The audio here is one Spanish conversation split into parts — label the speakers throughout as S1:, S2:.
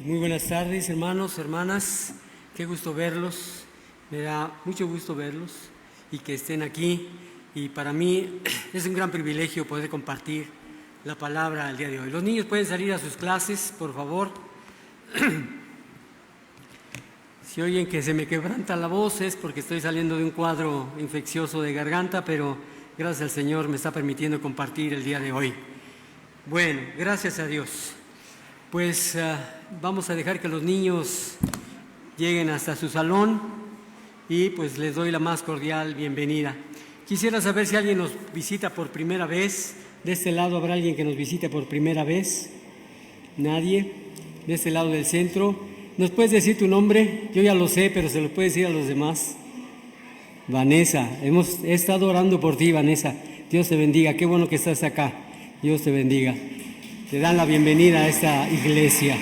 S1: Muy buenas tardes, hermanos, hermanas. Qué gusto verlos. Me da mucho gusto verlos y que estén aquí. Y para mí es un gran privilegio poder compartir la palabra el día de hoy. Los niños pueden salir a sus clases, por favor. Si oyen que se me quebranta la voz es porque estoy saliendo de un cuadro infeccioso de garganta, pero gracias al Señor me está permitiendo compartir el día de hoy. Bueno, gracias a Dios. Pues vamos a dejar que los niños lleguen hasta su salón y pues les doy la más cordial bienvenida. Quisiera saber si alguien nos visita por primera vez. De este lado habrá alguien que nos visite por primera vez. Nadie. De este lado del centro. ¿Nos puedes decir tu nombre? Yo ya lo sé, pero se lo puedes decir a los demás. Vanessa, he estado orando por ti, Vanessa. Dios te bendiga. Qué bueno que estás acá. Dios te bendiga. Te dan la bienvenida a esta iglesia.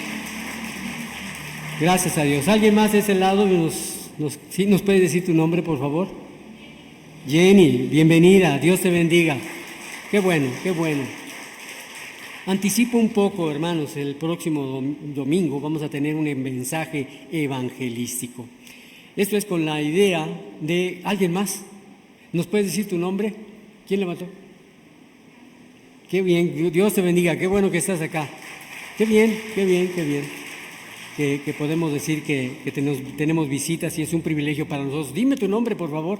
S1: Gracias a Dios. ¿Alguien más de ese lado sí nos puede decir tu nombre, por favor? Jenny, bienvenida. Dios te bendiga. Qué bueno, qué bueno. Anticipo un poco, hermanos, el próximo domingo vamos a tener un mensaje evangelístico. Esto es con la idea de... ¿Alguien más? ¿Nos puedes decir tu nombre? ¿Quién levantó? Qué bien, Dios te bendiga, qué bueno que estás acá. Qué bien, qué bien, qué bien. Que podemos decir que tenemos visitas y es un privilegio para nosotros. Dime tu nombre, por favor.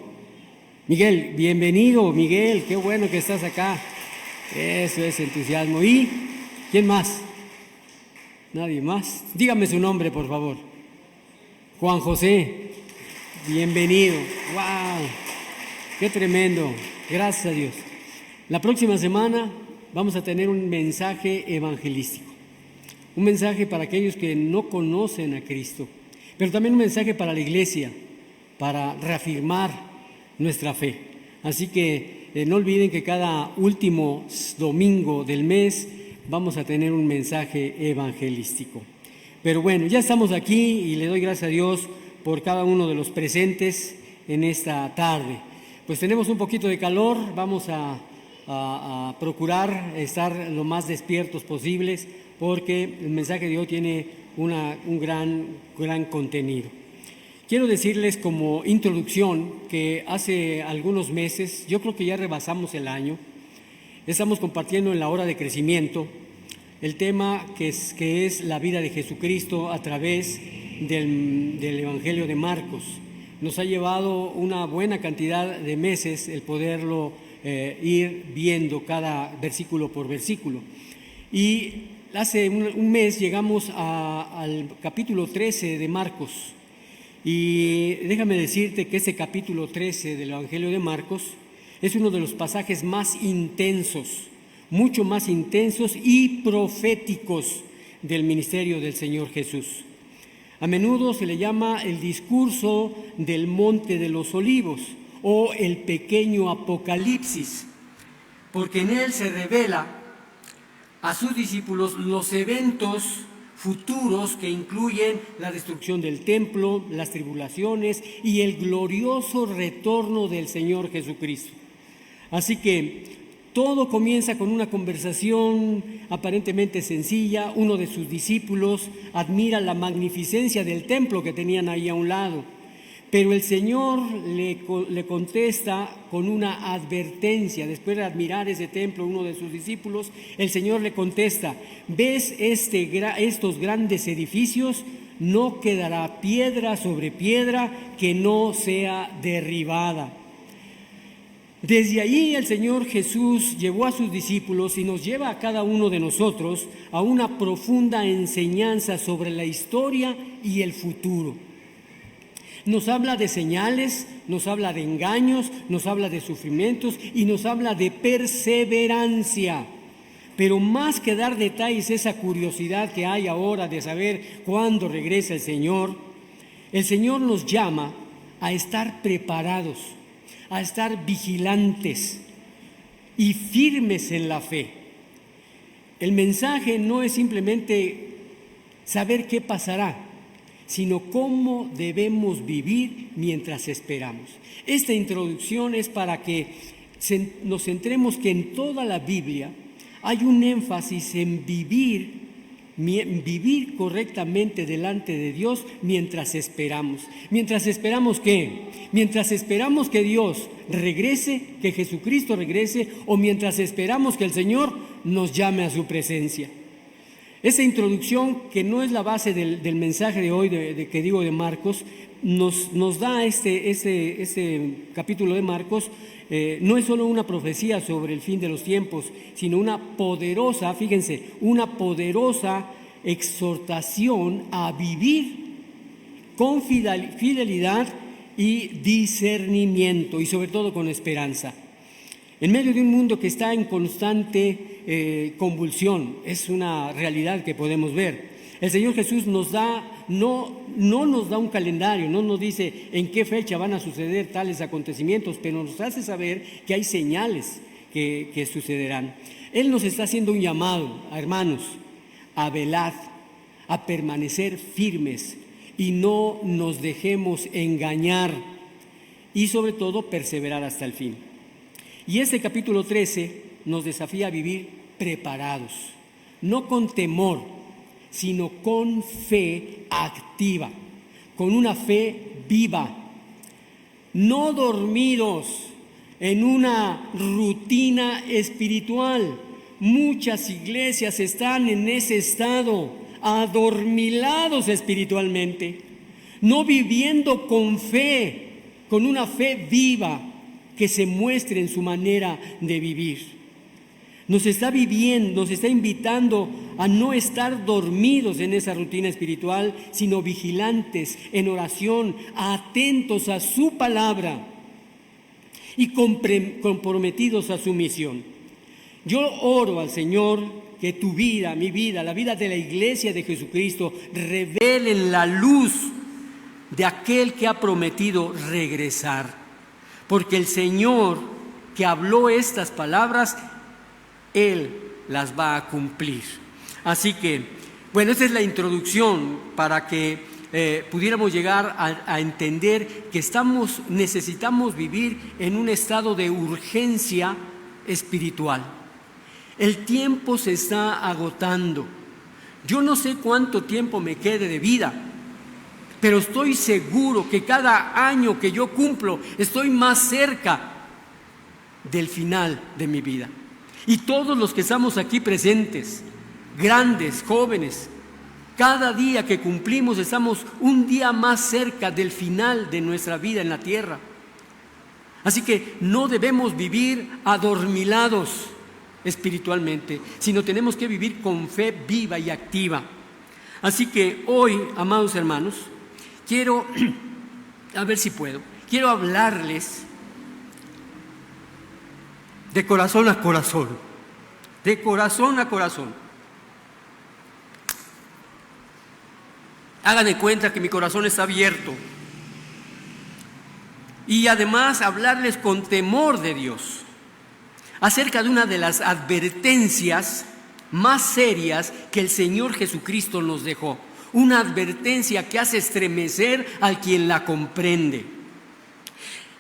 S1: Miguel, bienvenido, Miguel, qué bueno que estás acá. Eso es entusiasmo. ¿Y quién más? ¿Nadie más? Dígame su nombre, por favor. Juan José, bienvenido. ¡Wow! ¡Qué tremendo! Gracias a Dios. La próxima semana vamos a tener un mensaje evangelístico, un mensaje para aquellos que no conocen a Cristo, pero también un mensaje para la iglesia, para reafirmar nuestra fe. Así que no olviden que cada último domingo del mes vamos a tener un mensaje evangelístico. Pero bueno, ya estamos aquí y le doy gracias a Dios por cada uno de los presentes en esta tarde. Pues tenemos un poquito de calor, vamos a procurar estar lo más despiertos posibles porque el mensaje de hoy tiene un gran contenido. Quiero decirles como introducción que hace algunos meses, yo creo que ya rebasamos el año, estamos compartiendo en la hora de crecimiento el tema que es la vida de Jesucristo a través del Evangelio de Marcos. Nos ha llevado una buena cantidad de meses el poderlo ir viendo cada versículo por versículo. Y hace un mes llegamos al capítulo 13 de Marcos. Y déjame decirte que ese capítulo 13 del Evangelio de Marcos es uno de los pasajes más intensos, mucho más intensos y proféticos del ministerio del Señor Jesús. A menudo se le llama el discurso del Monte de los Olivos o el pequeño Apocalipsis, porque en él se revela a sus discípulos los eventos futuros que incluyen la destrucción del templo, las tribulaciones y el glorioso retorno del Señor Jesucristo. Así que todo comienza con una conversación aparentemente sencilla. Uno de sus discípulos admira la magnificencia del templo que tenían ahí a un lado. Pero el Señor le contesta con una advertencia. Después de admirar ese templo, uno de sus discípulos, el Señor le contesta: ¿ves estos grandes edificios? No quedará piedra sobre piedra que no sea derribada. Desde allí el Señor Jesús llevó a sus discípulos y nos lleva a cada uno de nosotros a una profunda enseñanza sobre la historia y el futuro. Nos habla de señales, nos habla de engaños, nos habla de sufrimientos y nos habla de perseverancia. Pero más que dar detalles, esa curiosidad que hay ahora de saber cuándo regresa el Señor nos llama a estar preparados, a estar vigilantes y firmes en la fe. El mensaje no es simplemente saber qué pasará, sino cómo debemos vivir mientras esperamos. Esta introducción es para que nos centremos que en toda la Biblia hay un énfasis en vivir vivir correctamente delante de Dios mientras esperamos. ¿Mientras esperamos qué? Mientras esperamos que Dios regrese, que Jesucristo regrese, o mientras esperamos que el Señor nos llame a su presencia. Esa introducción, que no es la base del mensaje de hoy, de Marcos, nos da este capítulo de Marcos. No es solo una profecía sobre el fin de los tiempos, sino una poderosa, fíjense, una poderosa exhortación a vivir con fidelidad y discernimiento, y sobre todo con esperanza. En medio de un mundo que está en constante convulsión, es una realidad que podemos ver. El Señor Jesús no nos da un calendario, no nos dice en qué fecha van a suceder tales acontecimientos, pero nos hace saber que hay señales que sucederán. Él nos está haciendo un llamado, hermanos, a velar, a permanecer firmes y no nos dejemos engañar, y sobre todo perseverar hasta el fin. Y este capítulo 13 nos desafía a vivir preparados, no con temor, sino con fe activa, con una fe viva, no dormidos en una rutina espiritual. Muchas iglesias están en ese estado, adormilados espiritualmente, no viviendo con fe, con una fe viva que se muestre en su manera de vivir. Nos está invitando a no estar dormidos en esa rutina espiritual, sino vigilantes en oración, atentos a su palabra y comprometidos a su misión. Yo oro al Señor que tu vida, mi vida, la vida de la iglesia de Jesucristo revelen la luz de aquel que ha prometido regresar, porque el Señor que habló estas palabras, Él las va a cumplir. Así que, bueno, esta es la introducción para que pudiéramos llegar a entender que necesitamos vivir en un estado de urgencia espiritual. El tiempo se está agotando. Yo no sé cuánto tiempo me quede de vida, pero estoy seguro que cada año que yo cumplo estoy más cerca del final de mi vida. Y todos los que estamos aquí presentes, grandes, jóvenes, cada día que cumplimos estamos un día más cerca del final de nuestra vida en la tierra. Así que no debemos vivir adormilados espiritualmente, sino tenemos que vivir con fe viva y activa. Así que hoy, amados hermanos, quiero hablarles de corazón a corazón, de corazón a corazón. Hagan de cuenta que mi corazón está abierto. Y además hablarles con temor de Dios acerca de una de las advertencias más serias que el Señor Jesucristo nos dejó. Una advertencia que hace estremecer al quien la comprende.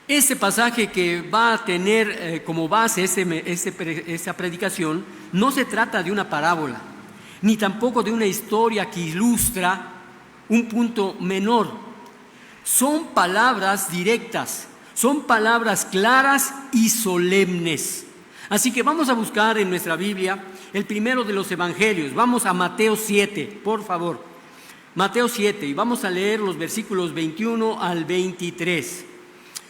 S1: Este pasaje que va a tener como base esta predicación no se trata de una parábola, ni tampoco de una historia que ilustra un punto menor. Son palabras directas, son palabras claras y solemnes. Así que vamos a buscar en nuestra Biblia el primero de los evangelios. Vamos a Mateo 7, por favor. Mateo 7, y vamos a leer los versículos 21 al 23.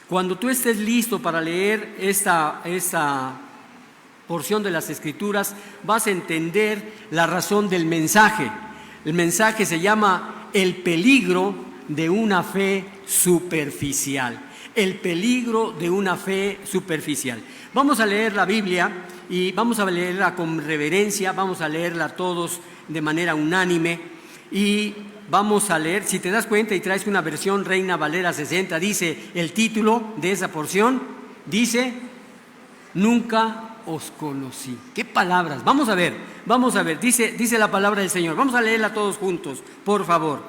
S1: Cuando tú estés listo para leer esta porción de las Escrituras, vas a entender la razón del mensaje. El mensaje se llama el peligro de una fe superficial. El peligro de una fe superficial. Vamos a leer la Biblia y vamos a leerla con reverencia, vamos a leerla todos de manera unánime y vamos a leer, si te das cuenta y traes una versión Reina Valera 60, dice el título de esa porción, dice, nunca os conocí. ¿Qué palabras? Vamos a ver, dice la palabra del Señor, vamos a leerla todos juntos, por favor.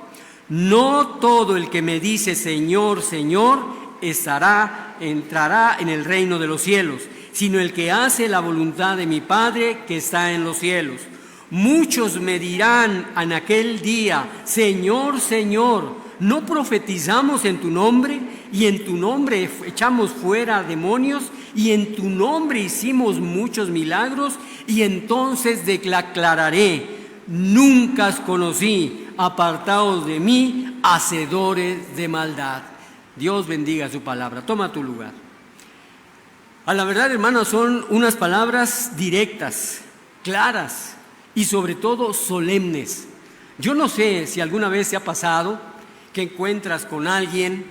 S1: No todo el que me dice Señor, Señor, entrará en el reino de los cielos, sino el que hace la voluntad de mi Padre que está en los cielos. Muchos me dirán en aquel día: Señor, Señor, ¿no profetizamos en tu nombre? Y en tu nombre echamos fuera demonios, y en tu nombre hicimos muchos milagros. Y entonces declararé: nunca os conocí, apartaos de mí, hacedores de maldad. Dios bendiga su palabra. Toma tu lugar. A la verdad, hermanos, son unas palabras directas, claras y sobre todo solemnes. Yo no sé si alguna vez te ha pasado que encuentras con alguien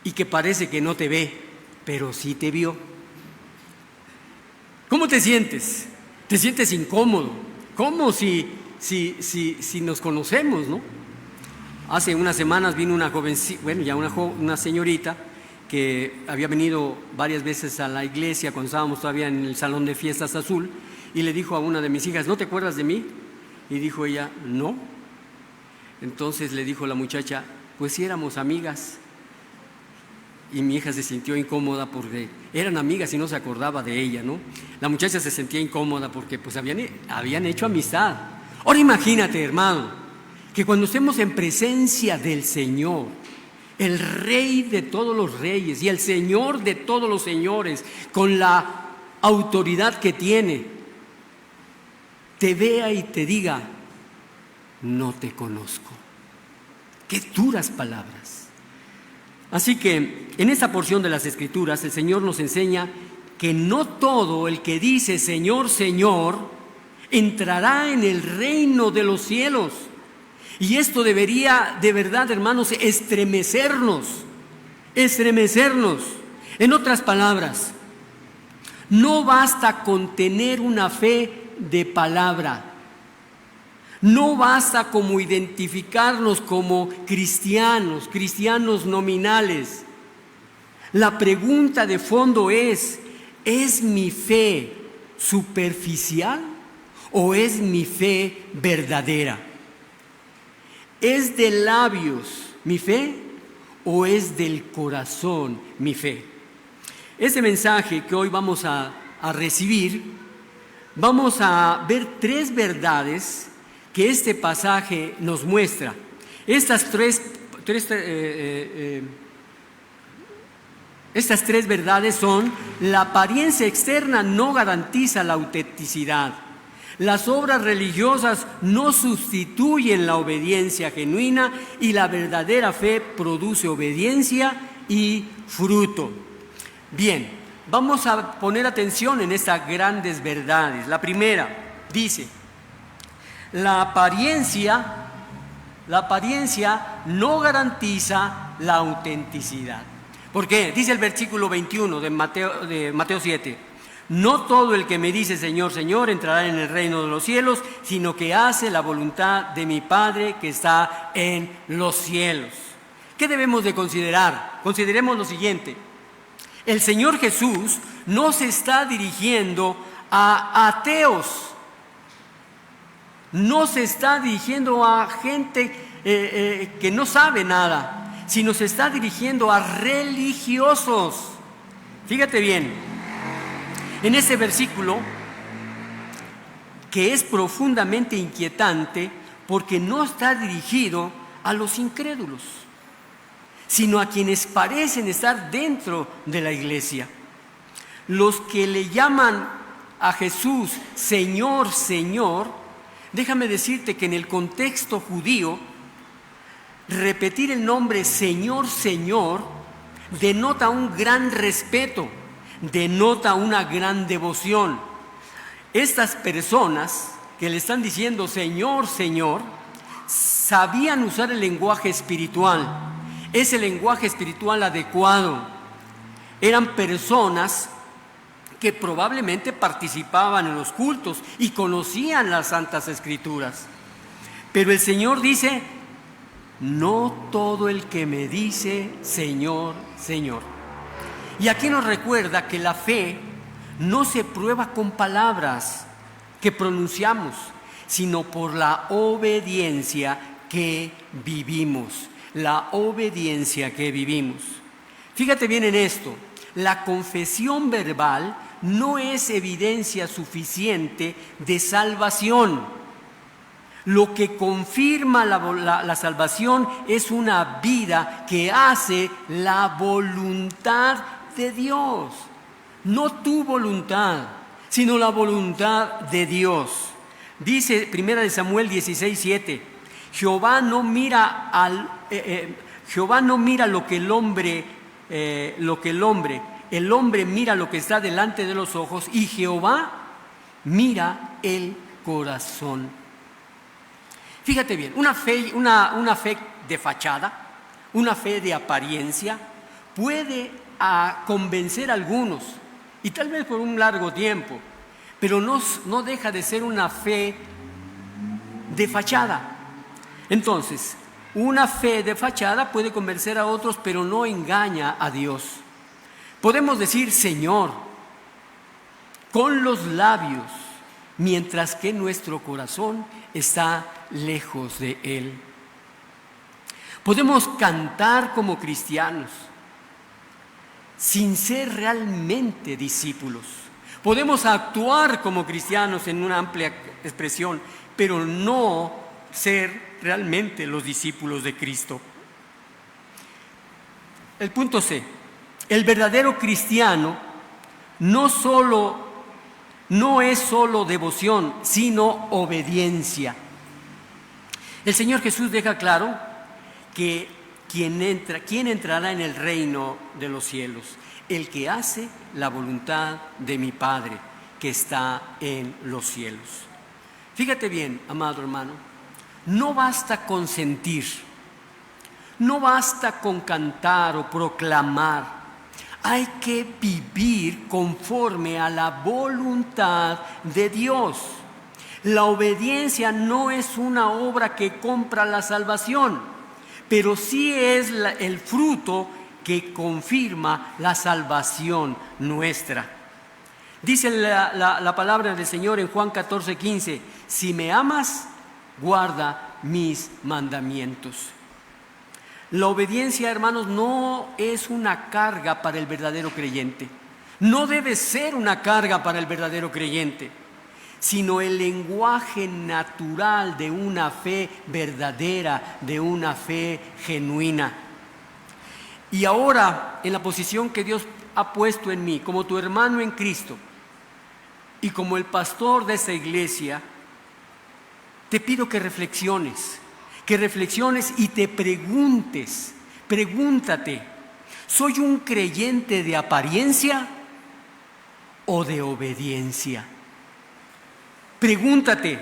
S1: y que parece que no te ve, pero sí te vio. ¿Cómo te sientes? Te sientes incómodo, como si nos conocemos, ¿no? Hace unas semanas vino una jovencita, una señorita que había venido varias veces a la iglesia cuando estábamos todavía en el salón de fiestas azul, y le dijo a una de mis hijas: ¿no te acuerdas de mí? Y dijo ella: no. Entonces le dijo la muchacha: pues sí, éramos amigas. Y mi hija se sintió incómoda porque eran amigas y no se acordaba de ella, ¿no? La muchacha se sentía incómoda porque pues habían hecho amistad. Ahora imagínate, hermano, que cuando estemos en presencia del Señor, el Rey de todos los reyes y el Señor de todos los señores, con la autoridad que tiene, te vea y te diga: no te conozco. Qué duras palabras. Así que en esta porción de las Escrituras el Señor nos enseña que no todo el que dice Señor, Señor, entrará en el reino de los cielos. Y esto debería, de verdad, hermanos, estremecernos. En otras palabras, no basta con tener una fe de palabra. No basta como identificarnos como cristianos nominales. La pregunta de fondo ¿es mi fe superficial o es mi fe verdadera? ¿Es de labios mi fe o es del corazón mi fe? Ese mensaje que hoy vamos a recibir, vamos a ver 3 verdades que este pasaje nos muestra. Estas tres verdades son: la apariencia externa no garantiza la autenticidad. Las obras religiosas no sustituyen la obediencia genuina, y la verdadera fe produce obediencia y fruto. Bien, vamos a poner atención en estas grandes verdades. La primera dice: la apariencia no garantiza la autenticidad. ¿Por qué? Dice el versículo 21 de Mateo 7: no todo el que me dice Señor, Señor entrará en el reino de los cielos, sino que hace la voluntad de mi Padre que está en los cielos. ¿Qué debemos de considerar? Consideremos lo siguiente: el Señor Jesús no se está dirigiendo a ateos, no se está dirigiendo a gente que no sabe nada, sino se está dirigiendo a religiosos. Fíjate bien, en ese versículo, que es profundamente inquietante, porque no está dirigido a los incrédulos, sino a quienes parecen estar dentro de la iglesia. Los que le llaman a Jesús Señor, Señor, déjame decirte que en el contexto judío, repetir el nombre Señor, Señor, denota un gran respeto, denota una gran devoción. Estas personas que le están diciendo Señor, Señor, sabían usar el lenguaje espiritual, ese lenguaje espiritual adecuado. Eran personas que probablemente participaban en los cultos y conocían las Santas Escrituras. Pero el Señor dice: no todo el que me dice Señor, Señor. Y aquí nos recuerda que la fe no se prueba con palabras que pronunciamos, sino por la obediencia que vivimos. La obediencia que vivimos. Fíjate bien en esto: la confesión verbal no es evidencia suficiente de salvación. Lo que confirma la salvación es una vida que hace la voluntad de Dios. No tu voluntad, sino la voluntad de Dios. Dice 1 Samuel 16:7, Jehová no mira lo que el hombre mira lo que está delante de los ojos, y Jehová mira el corazón. Fíjate bien, una fe de fachada, una fe de apariencia, puede convencer a algunos, y tal vez por un largo tiempo, pero no deja de ser una fe de fachada. Entonces, una fe de fachada puede convencer a otros, pero no engaña a Dios. Podemos decir Señor con los labios, mientras que nuestro corazón está lejos de Él. Podemos cantar como cristianos sin ser realmente discípulos. Podemos actuar como cristianos en una amplia expresión, pero no ser realmente los discípulos de Cristo. El punto C. El verdadero cristiano no es solo devoción, sino obediencia. El Señor Jesús deja claro que ¿quién entrará en el reino de los cielos? El que hace la voluntad de mi Padre que está en los cielos. Fíjate bien, amado hermano, no basta con sentir, no basta con cantar o proclamar. Hay que vivir conforme a la voluntad de Dios. La obediencia no es una obra que compra la salvación, pero sí es el fruto que confirma la salvación nuestra. Dice la palabra del Señor en Juan 14:15, si me amas, guarda mis mandamientos. La obediencia, hermanos, no es una carga para el verdadero creyente. No debe ser una carga para el verdadero creyente, sino el lenguaje natural de una fe verdadera, de una fe genuina. Y ahora, en la posición que Dios ha puesto en mí, como tu hermano en Cristo y como el pastor de esta iglesia, te pido que reflexiones y te pregúntate, ¿soy un creyente de apariencia o de obediencia? Pregúntate,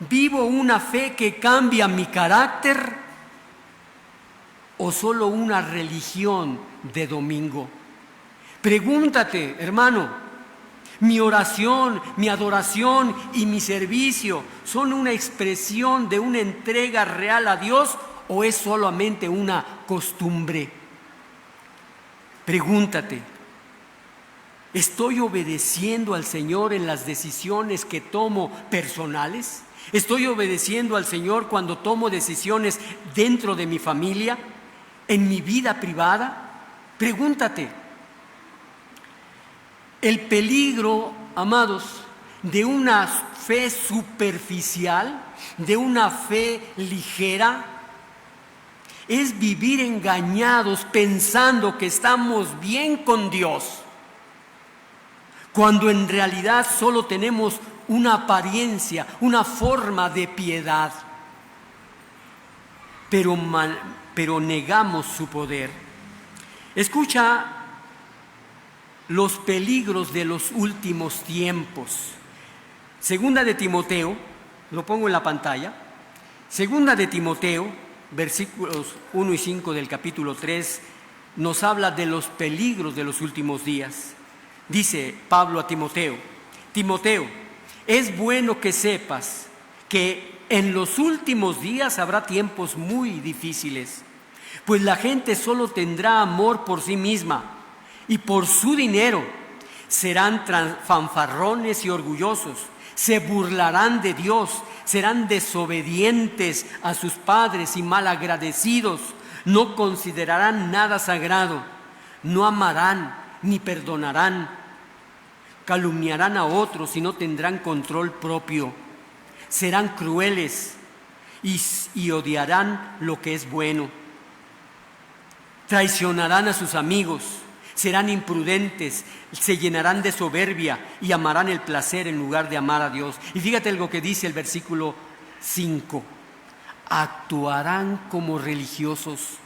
S1: ¿vivo una fe que cambia mi carácter o solo una religión de domingo? Pregúntate, hermano, ¿mi oración, mi adoración y mi servicio son una expresión de una entrega real a Dios o es solamente una costumbre? Pregúntate, ¿estoy obedeciendo al Señor en las decisiones que tomo personales? ¿Estoy obedeciendo al Señor cuando tomo decisiones dentro de mi familia, en mi vida privada? Pregúntate. El peligro, amados, de una fe superficial, de una fe ligera, es vivir engañados pensando que estamos bien con Dios, cuando en realidad solo tenemos una apariencia, una forma de piedad, pero negamos su poder. Escucha los peligros de los últimos tiempos. Segunda de Timoteo, lo pongo en la pantalla. Segunda de Timoteo, versículos 1 y 5 del capítulo 3, nos habla de los peligros de los últimos días. Dice Pablo a Timoteo, Timoteo, es bueno que sepas que en los últimos días habrá tiempos muy difíciles, pues la gente solo tendrá amor por sí misma y por su dinero. Serán fanfarrones y orgullosos, se burlarán de Dios, serán desobedientes a sus padres y malagradecidos, no considerarán nada sagrado, no amarán ni perdonarán, calumniarán a otros y no tendrán control propio. Serán crueles y odiarán lo que es bueno. Traicionarán a sus amigos, serán imprudentes, se llenarán de soberbia y amarán el placer en lugar de amar a Dios. Y fíjate lo que dice el versículo 5. Actuarán como religiosos,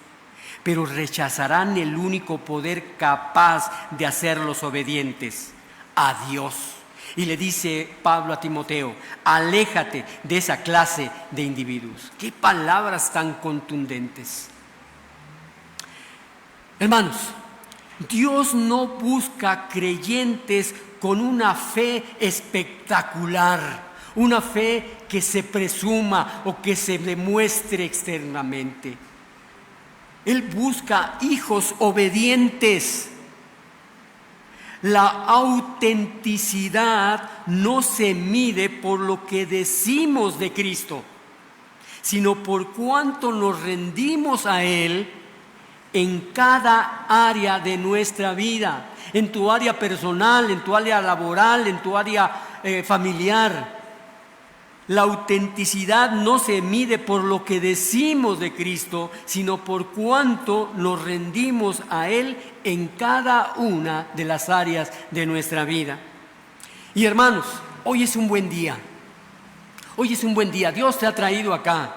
S1: pero rechazarán el único poder capaz de hacerlos obedientes, a Dios. Y le dice Pablo a Timoteo: aléjate de esa clase de individuos. Qué palabras tan contundentes. Hermanos, Dios no busca creyentes con una fe espectacular, una fe que se presuma o que se demuestre externamente. Él busca hijos obedientes. La autenticidad no se mide por lo que decimos de Cristo, sino por cuánto nos rendimos a Él en cada área de nuestra vida, en tu área personal, en tu área laboral, en tu área familiar. La autenticidad no se mide por lo que decimos de Cristo, sino por cuánto nos rendimos a Él en cada una de las áreas de nuestra vida. Y hermanos, hoy es un buen día. Hoy es un buen día. Dios te ha traído acá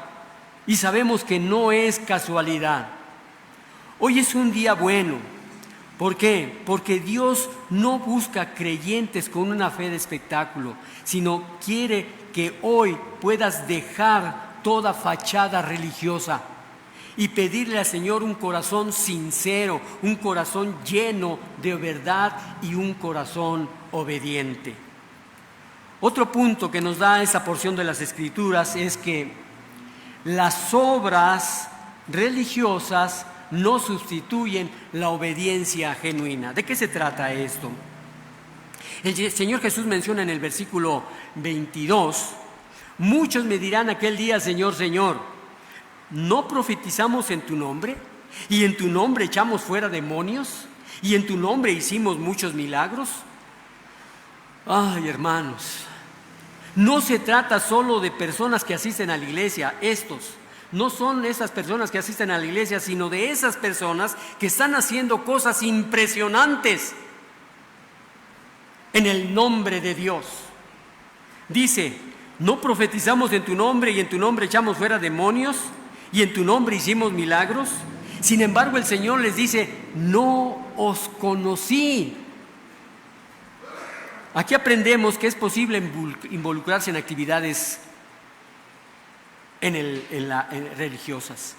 S1: y sabemos que no es casualidad. Hoy es un día bueno. ¿Por qué? Porque Dios no busca creyentes con una fe de espectáculo, sino quiere que hoy puedas dejar toda fachada religiosa y pedirle al Señor un corazón sincero, un corazón lleno de verdad y un corazón obediente. Otro punto que nos da esa porción de las Escrituras es que las obras religiosas no sustituyen la obediencia genuina. ¿De qué se trata esto? El Señor Jesús menciona en el versículo 22: muchos me dirán aquel día: Señor, Señor, ¿no profetizamos en tu nombre? ¿Y en tu nombre echamos fuera demonios? ¿Y en tu nombre hicimos muchos milagros? Ay, hermanos, no se trata solo de personas que asisten a la iglesia. Estos no son esas personas que asisten a la iglesia, sino de esas personas que están haciendo cosas impresionantes en el nombre de Dios. Dice: ¿no profetizamos en tu nombre y en tu nombre echamos fuera demonios y en tu nombre hicimos milagros? Sin embargo, el Señor les dice: no os conocí. Aquí aprendemos que es posible involucrarse en actividades religiosas,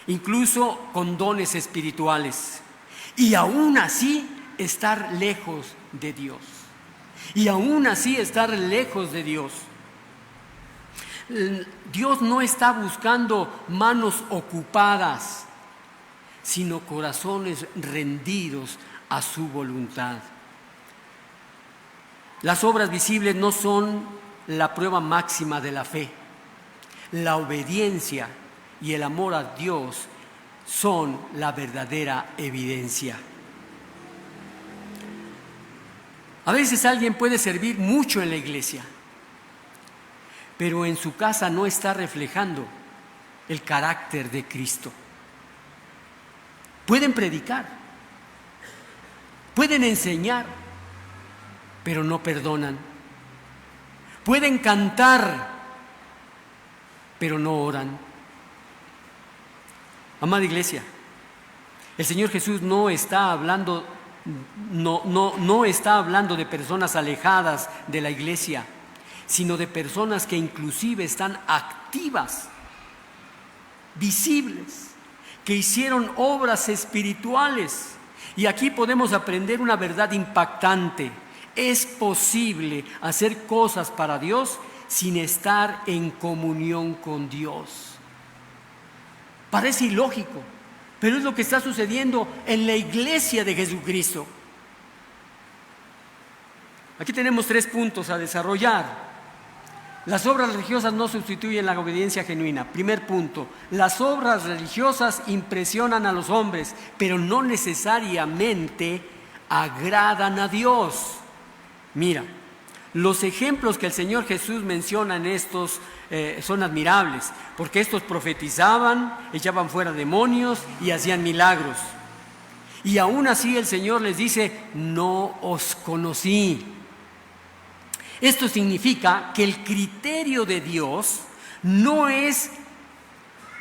S1: incluso con dones espirituales, y aún así estar lejos de Dios. Y aún así estar lejos de Dios. Dios no está buscando manos ocupadas, sino corazones rendidos a su voluntad. Las obras visibles no son la prueba máxima de la fe. La obediencia y el amor a Dios son la verdadera evidencia. A veces alguien puede servir mucho en la iglesia, pero en su casa no está reflejando el carácter de Cristo. Pueden predicar, pueden enseñar, pero no perdonan. Pueden cantar, pero no oran. Amada iglesia, el Señor Jesús no está hablando de personas alejadas de la iglesia, sino de personas que inclusive están activas, visibles, que hicieron obras espirituales. Y aquí podemos aprender una verdad impactante: es posible hacer cosas para Dios sin estar en comunión con Dios. Parece ilógico, pero es lo que está sucediendo en la iglesia de Jesucristo. Aquí tenemos 3 puntos a desarrollar. Las obras religiosas no sustituyen la obediencia genuina. Primer punto: las obras religiosas impresionan a los hombres, pero no necesariamente agradan a Dios. Mira, los ejemplos que el Señor Jesús menciona en estos son admirables, porque estos profetizaban, echaban fuera demonios y hacían milagros. Y aún así el Señor les dice: no os conocí. Esto significa que el criterio de Dios no es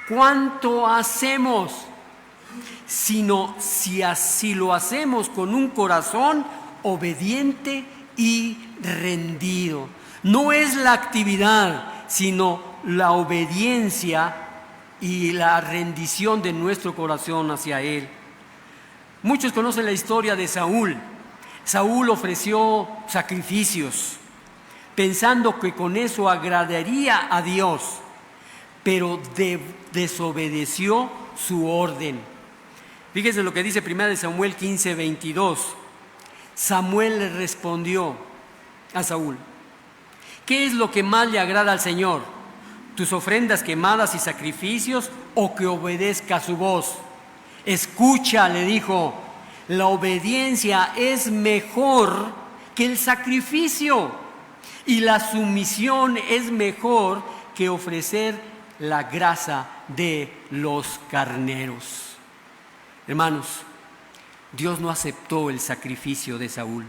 S1: cuánto hacemos, sino si así lo hacemos con un corazón obediente y rendido. No es la actividad, sino la obediencia y la rendición de nuestro corazón hacia Él. Muchos conocen la historia de Saúl. Saúl ofreció sacrificios, pensando que con eso agradaría a Dios, pero desobedeció su orden. Fíjense lo que dice 1 Samuel 15:22. Samuel le respondió a Saúl: ¿qué es lo que más le agrada al Señor? ¿Tus ofrendas quemadas y sacrificios, o que obedezca a su voz? Escucha, le dijo, la obediencia es mejor que el sacrificio, y la sumisión es mejor que ofrecer la grasa de los carneros. Hermanos, Dios no aceptó el sacrificio de Saúl,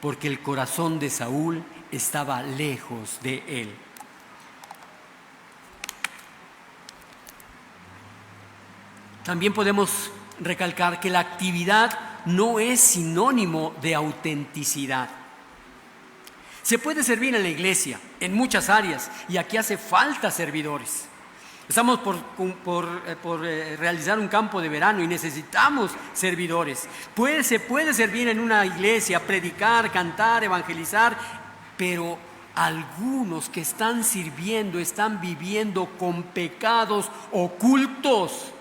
S1: porque el corazón de Saúl estaba lejos de él. También podemos recalcar que la actividad no es sinónimo de autenticidad. Se puede servir en la iglesia, en muchas áreas, y aquí hace falta servidores. Estamos por realizar un campo de verano y necesitamos servidores. Se puede servir en una iglesia, predicar, cantar, evangelizar, pero algunos que están sirviendo están viviendo con pecados ocultos.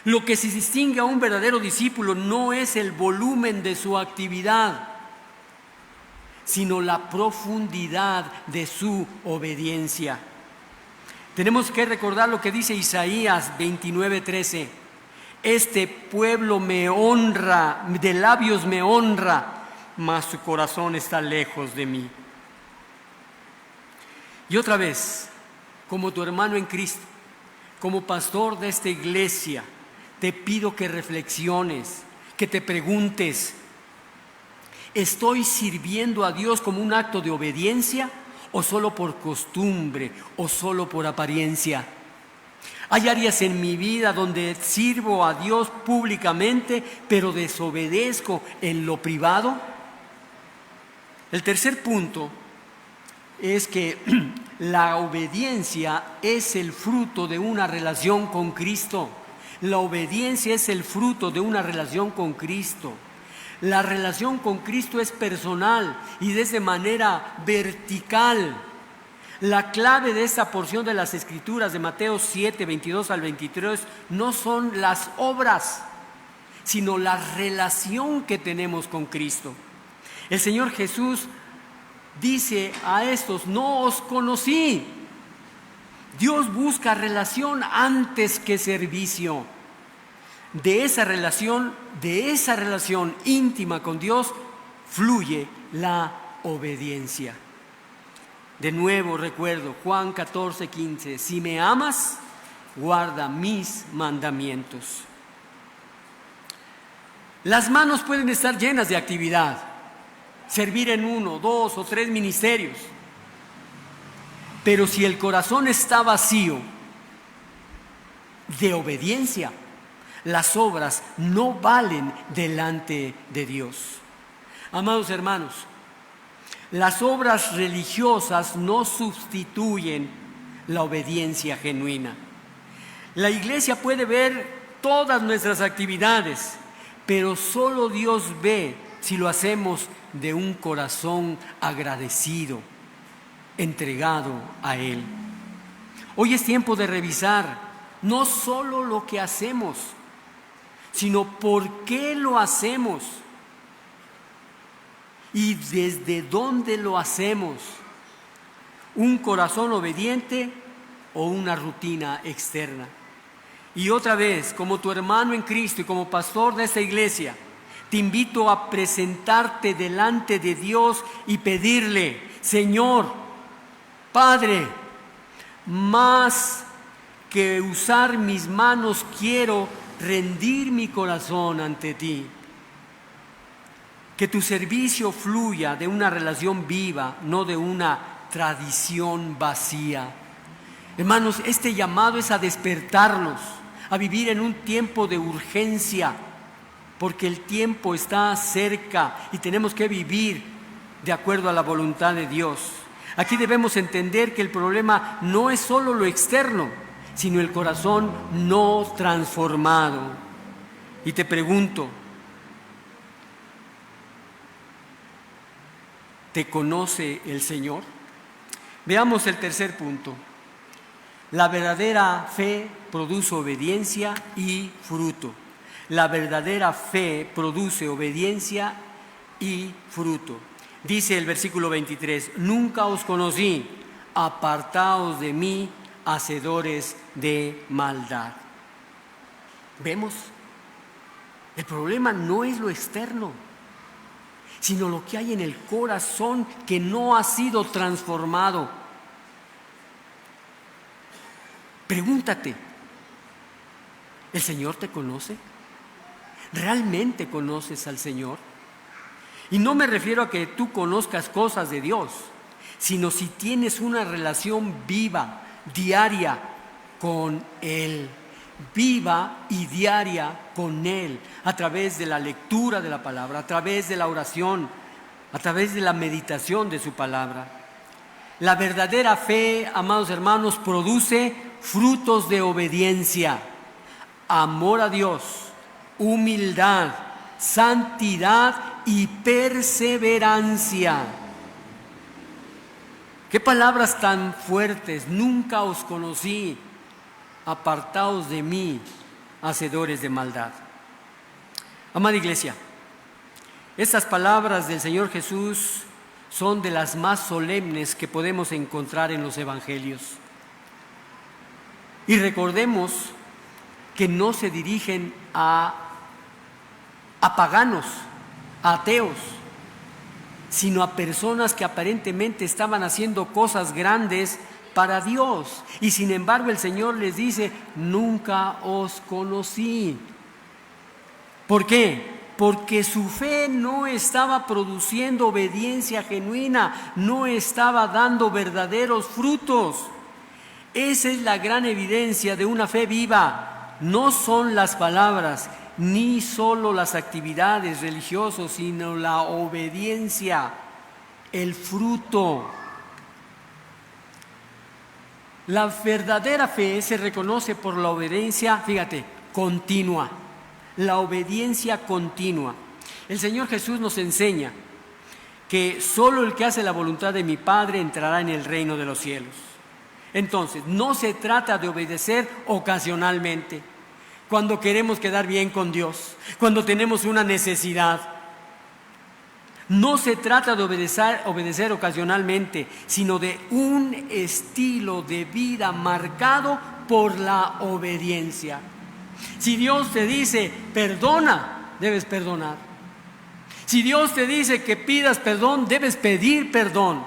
S1: Lo que se distingue a un verdadero discípulo no es el volumen de su actividad, sino la profundidad de su obediencia. Tenemos que recordar lo que dice Isaías 29:13. Este pueblo me honra, de labios me honra, mas su corazón está lejos de mí. Y otra vez, como tu hermano en Cristo, como pastor de esta iglesia, te pido que reflexiones, que te preguntes: ¿estoy sirviendo a Dios como un acto de obediencia, o solo por costumbre, o solo por apariencia? Hay áreas en mi vida donde sirvo a Dios públicamente, pero desobedezco en lo privado. El tercer punto es que la obediencia es el fruto de una relación con Cristo. La obediencia es el fruto de una relación con Cristo. La relación con Cristo es personal y es de manera vertical. La clave de esta porción de las Escrituras de Mateo 7, 22 al 23 no son las obras, sino la relación que tenemos con Cristo. El Señor Jesús dice a estos: no os conocí. Dios busca relación antes que servicio. De esa relación íntima con Dios fluye la obediencia. De nuevo recuerdo Juan 14:15: si me amas, guarda mis mandamientos. Las manos pueden estar llenas de actividad, servir en 1, 2 o 3 ministerios, pero si el corazón está vacío de obediencia, las obras no valen delante de Dios. Amados hermanos, las obras religiosas no sustituyen la obediencia genuina. La iglesia puede ver todas nuestras actividades, pero solo Dios ve si lo hacemos de un corazón agradecido, entregado a Él. Hoy es tiempo de revisar no solo lo que hacemos, sino por qué lo hacemos y desde dónde lo hacemos. ¿Un corazón obediente o una rutina externa? Y otra vez, como tu hermano en Cristo y como pastor de esta iglesia, Te invito a presentarte delante de Dios y pedirle: Señor, Padre, más que usar mis manos, quiero rendir mi corazón ante ti. Que tu servicio fluya de una relación viva, no de una tradición vacía. Hermanos, este llamado es a despertarnos, a vivir en un tiempo de urgencia, porque el tiempo está cerca y tenemos que vivir de acuerdo a la voluntad de Dios. Aquí debemos entender que el problema no es solo lo externo, sino el corazón no transformado. Y te pregunto, ¿te conoce el Señor? Veamos el tercer punto. La verdadera fe produce obediencia y fruto. La verdadera fe produce obediencia y fruto. Dice el versículo 23, nunca os conocí, apartaos de mí, hacedores de maldad. ¿Vemos? El problema no es lo externo, sino lo que hay en el corazón que no ha sido transformado. Pregúntate, ¿el Señor te conoce? ¿Realmente conoces al Señor? Y no me refiero a que tú conozcas cosas de Dios, sino si tienes una relación viva, diaria con Él. Viva y diaria con Él, a través de la lectura de la palabra, a través de la oración, a través de la meditación de su palabra. La verdadera fe, amados hermanos, produce frutos de obediencia, amor a Dios, humildad, santidad y perseverancia. ¿Qué palabras tan fuertes? Nunca os conocí, apartaos de mí, hacedores de maldad. Amada iglesia, estas palabras del Señor Jesús son de las más solemnes que podemos encontrar en los evangelios. Y recordemos que no se dirigen a paganos, a ateos, sino a personas que aparentemente estaban haciendo cosas grandes para Dios. Y sin embargo el Señor les dice, nunca os conocí. ¿Por qué? Porque su fe no estaba produciendo obediencia genuina, no estaba dando verdaderos frutos. Esa es la gran evidencia de una fe viva. No son las palabras, ni solo las actividades religiosas, sino la obediencia, el fruto. La verdadera fe se reconoce por la obediencia, fíjate, continua. La obediencia continua. El Señor Jesús nos enseña que solo el que hace la voluntad de mi Padre entrará en el reino de los cielos. Entonces, no se trata de obedecer ocasionalmente, cuando queremos quedar bien con Dios, cuando tenemos una necesidad. No se trata de obedecer ocasionalmente, sino de un estilo de vida marcado por la obediencia. Si Dios te dice, perdona, debes perdonar. Si Dios te dice que pidas perdón, debes pedir perdón.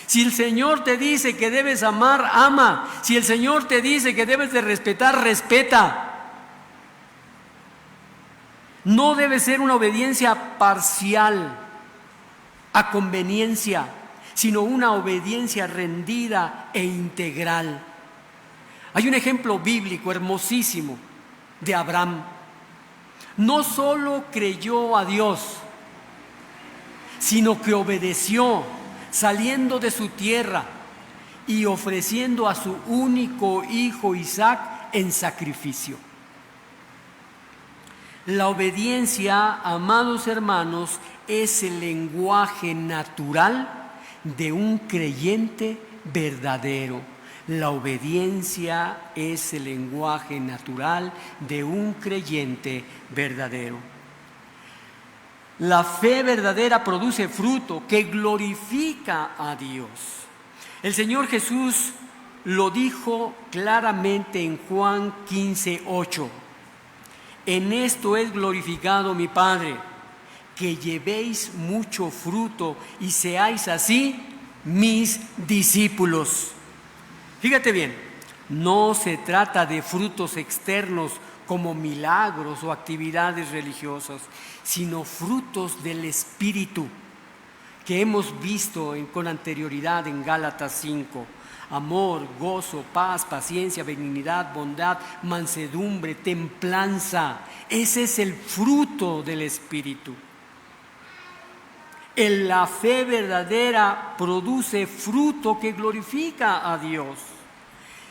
S1: Si el Señor te dice que debes amar, ama. Si el Señor te dice que debes de respetar, respeta. No debe ser una obediencia parcial, a conveniencia, sino una obediencia rendida e integral. Hay un ejemplo bíblico hermosísimo de Abraham. No solo creyó a Dios, sino que obedeció, saliendo de su tierra y ofreciendo a su único hijo Isaac en sacrificio. La obediencia, amados hermanos, es el lenguaje natural de un creyente verdadero. La obediencia es el lenguaje natural de un creyente verdadero. La fe verdadera produce fruto que glorifica a Dios. El Señor Jesús lo dijo claramente en Juan 15:8. En esto es glorificado mi Padre, que llevéis mucho fruto y seáis así mis discípulos. Fíjate bien, no se trata de frutos externos como milagros o actividades religiosas, sino frutos del Espíritu que hemos visto con anterioridad en Gálatas 5. Amor, gozo, paz, paciencia, benignidad, bondad, mansedumbre, templanza. Ese es el fruto del Espíritu. La fe verdadera produce fruto que glorifica a Dios.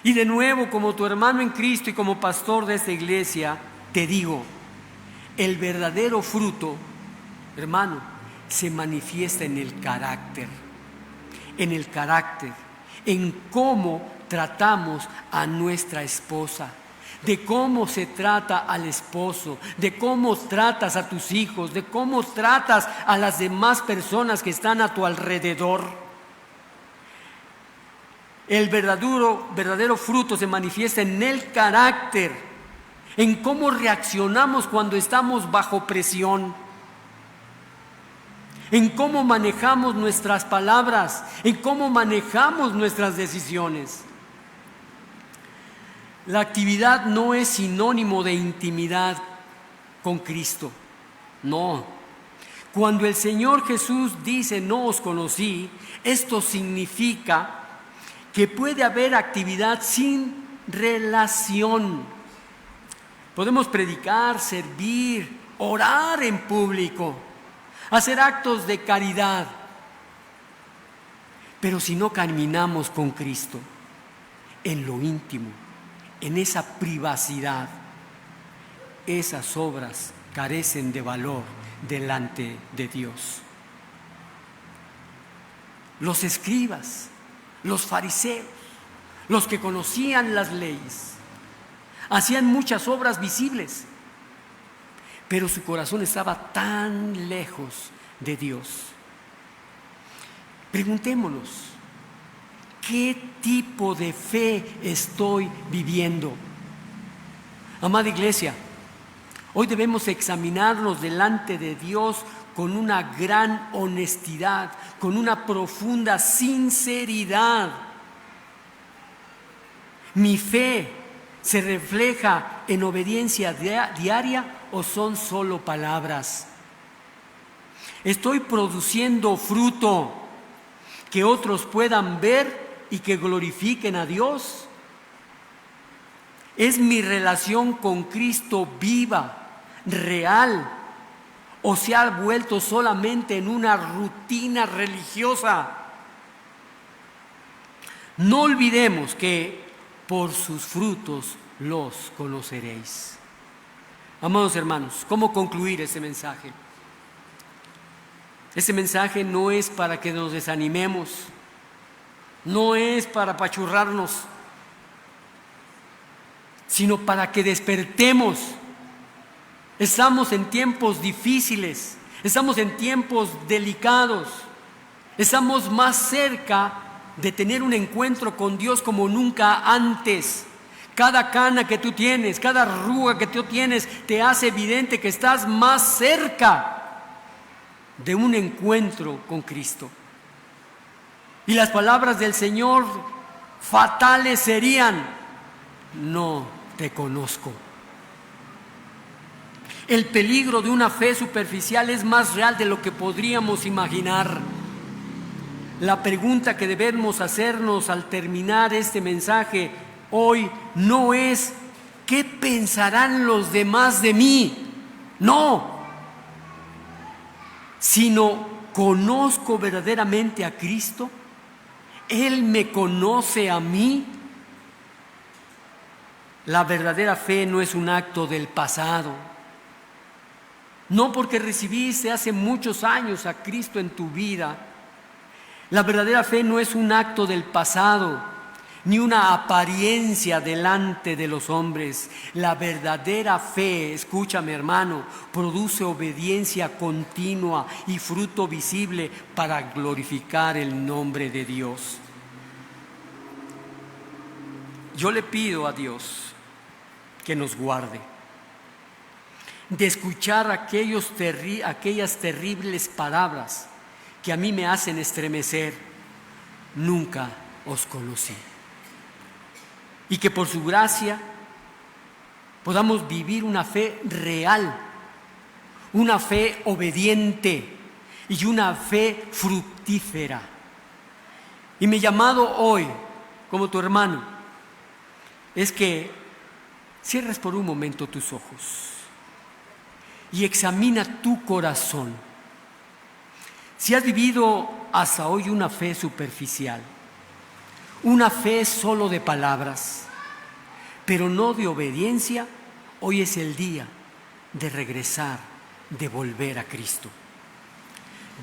S1: Y de nuevo, como tu hermano en Cristo y como pastor de esta iglesia, te digo, el verdadero fruto, hermano, se manifiesta en el carácter, en cómo tratamos a nuestra esposa, de cómo se trata al esposo, de cómo tratas a tus hijos, de cómo tratas a las demás personas que están a tu alrededor. El verdadero fruto se manifiesta en el carácter, en cómo reaccionamos cuando estamos bajo presión, en cómo manejamos nuestras palabras, en cómo manejamos nuestras decisiones. La actividad no es sinónimo de intimidad con Cristo, no. Cuando el Señor Jesús dice no os conocí, esto significa que puede haber actividad sin relación. Podemos predicar, servir, orar en público, hacer actos de caridad, pero si no caminamos con Cristo en lo íntimo, en esa privacidad, esas obras carecen de valor delante de Dios. Los escribas, los fariseos, los que conocían las leyes, hacían muchas obras visibles, pero su corazón estaba tan lejos de Dios. Preguntémonos, ¿qué tipo de fe estoy viviendo? Amada iglesia, hoy debemos examinarnos delante de Dios con una gran honestidad, con una profunda sinceridad. ¿Mi fe se refleja en obediencia diaria o son solo palabras? ¿Estoy produciendo fruto que otros puedan ver y que glorifiquen a Dios? ¿Es mi relación con Cristo viva, real, o se ha vuelto solamente en una rutina religiosa? No olvidemos que por sus frutos los conoceréis. Amados hermanos, ¿cómo concluir ese mensaje? Ese mensaje no es para que nos desanimemos, no es para apachurrarnos, sino para que despertemos. Estamos en tiempos difíciles, estamos en tiempos delicados, estamos más cerca de tener un encuentro con Dios como nunca antes. Cada cana que tú tienes, cada arruga que tú tienes, te hace evidente que estás más cerca de un encuentro con Cristo. Y las palabras del Señor fatales serían: no te conozco. El peligro de una fe superficial es más real de lo que podríamos imaginar. La pregunta que debemos hacernos al terminar este mensaje hoy no es ¿qué pensarán los demás de mí? No, sino ¿conozco verdaderamente a Cristo? ¿Él me conoce a mí? La verdadera fe no es un acto del pasado. No porque recibiste hace muchos años a Cristo en tu vida. La verdadera fe no es un acto del pasado, ni una apariencia delante de los hombres. La verdadera fe, escúchame hermano, produce obediencia continua y fruto visible para glorificar el nombre de Dios. Yo le pido a Dios que nos guarde. de escuchar aquellas terribles palabras que a mí me hacen estremecer. Nunca os conocí. Y que por su gracia podamos vivir una fe real, una fe obediente y una fe fructífera. Y mi llamado hoy, como tu hermano, es que cierres por un momento tus ojos y examina tu corazón. Si has vivido hasta hoy una fe superficial, una fe solo de palabras, pero no de obediencia, hoy es el día de regresar, de volver a Cristo.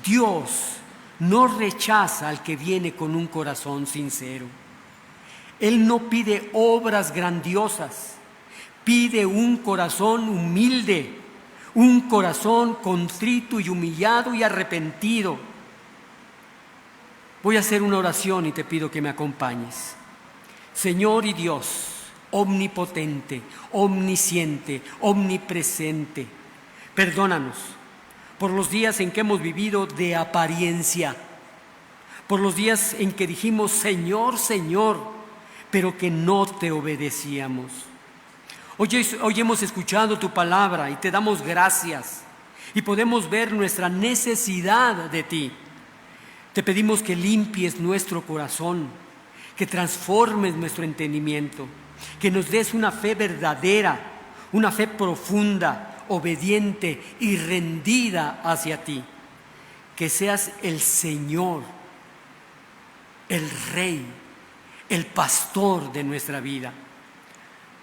S1: Dios no rechaza al que viene con un corazón sincero. Él no pide obras grandiosas, pide un corazón humilde, un corazón contrito y humillado y arrepentido. Voy a hacer una oración y te pido que me acompañes. Señor y Dios, omnipotente, omnisciente, omnipresente, perdónanos por los días en que hemos vivido de apariencia, por los días en que dijimos Señor, Señor, pero que no te obedecíamos. Hoy hemos escuchado tu palabra y te damos gracias y podemos ver nuestra necesidad de ti. Te pedimos que limpies nuestro corazón, que transformes nuestro entendimiento, que nos des una fe verdadera, una fe profunda, obediente y rendida hacia ti. Que seas el Señor, el Rey, el pastor de nuestra vida,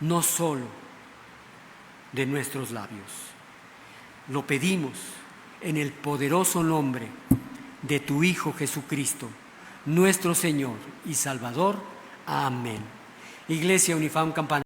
S1: no solo de nuestros labios. Lo pedimos en el poderoso nombre de tu Hijo Jesucristo, nuestro Señor y Salvador. Amén. Iglesia Unifam Campana.